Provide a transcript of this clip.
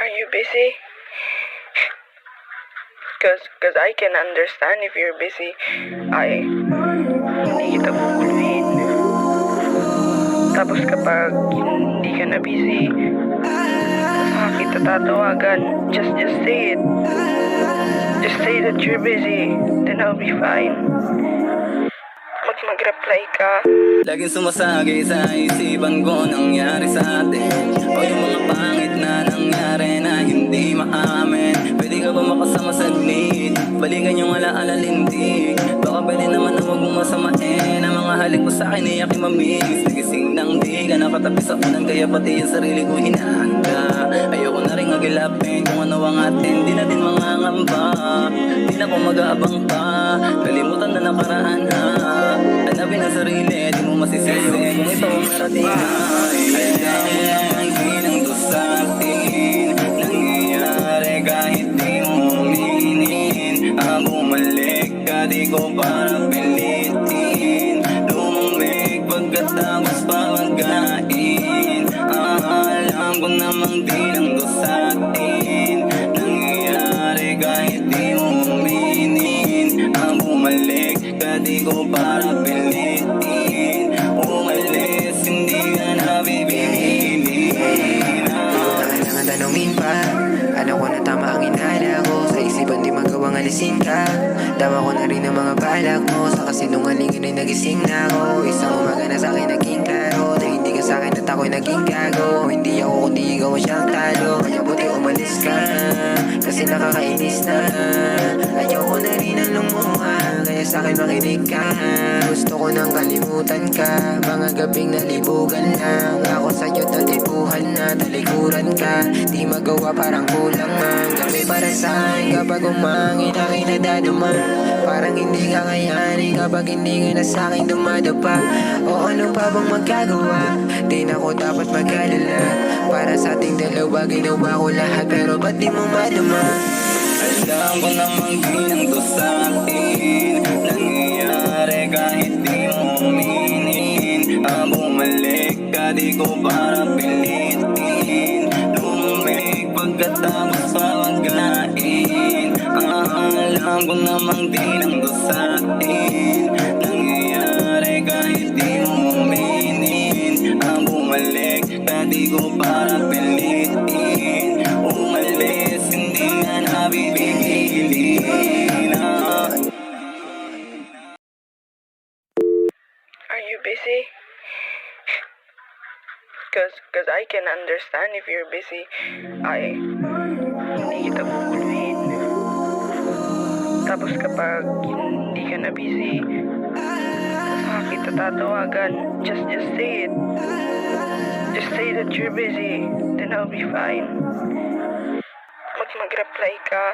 Are you busy? Cause I can understand if you're busy. Hindi kita guguluhin. Tapos kapag hindi ka na busy, saka kita tatawagan. Just say it. Just say that you're busy. Then I'll be fine. Mag-reply ka. Laging sumasagi sa isipan ko nangyari sa atin, o yung mga pangit na nangyari na hindi maamin. Pwede ka ba makasama saglit? Balikan yung alaala lintik. Baka pwede naman na huwag mong masamain ang mga halik mo sa akin, iyak mamiss. Nagising nang di ka nakatabi sa unan, kaya pati yung sarili ko hinahanda. Ayoko na rin agilapin kung ano ang atin, di na din mga ngamba. Di na ko mag-aabang pa, kalimutan na nakaraan ha. Hanapin ang sarili, di mo masisisi kung ito ang narating na. Alam mo naman ginang to sa atin, nangyayari kahit di mo aminin. Ang bumalik ka, di ko para pilitin. Lumamig pagkatapos pa magkain. Alam ko namang di lang to sa atin, nangyayari kahit di mo aminin. Ang bumalik ka, di ko para pilitin. Umalis, hindi ka na bibigilin. Kailangan tanungin pa, alam ko na tama ang inala ko. Sa isipan di magawang alisin ka. Tama ko na rin ang mga balak mo. Sa kasinungalingan ay nagising na ako. Isang umaga na sa'kin naging klaro, na hindi ka sa'kin at ako'y naging gago. Hindi ako kundi ikaw ang siyang talo. Kaya buti umalis ka, kasi nakakainis na. Ayoko na rin ang lumuha, kaya sa'kin makinig ka. Gusto ko nang kalimutan ka, mga gabing nalibugan lang. Ako sa'yo tatipuhan na, talikuran ka. Di magawa parang kulang man. Gabi para sa'kin kapag umangin aking nadaduman. Parang hindi ka kayanin kapag hindi ka na sa'kin dumadapa. O ano pa bang magagawa? Di na ko dapat mag-alala. Para sa ating dalawa ginawa ko lahat, pero ba't di mo madama? Alam ko namang ginang to sa atin, nangyayari kahit di mo aminin. Ang bumalik ka, di ko para pilitin. Lumamig pagkatapos pa magkain. Alam ko namang di lang to sa atin, nangyayari kahit di mo aminin. Ang bumalik ka, di ko para pilitin. Umalis, hindi ka na bibigilin. Are you busy? Cause I can understand if you're busy. Hindi kita guguluhin. Tapos kapag hindi ka na busy, saka kita tatawagan. Just say it. Just say that you're busy. Then I'll be fine. Mag-reply ka.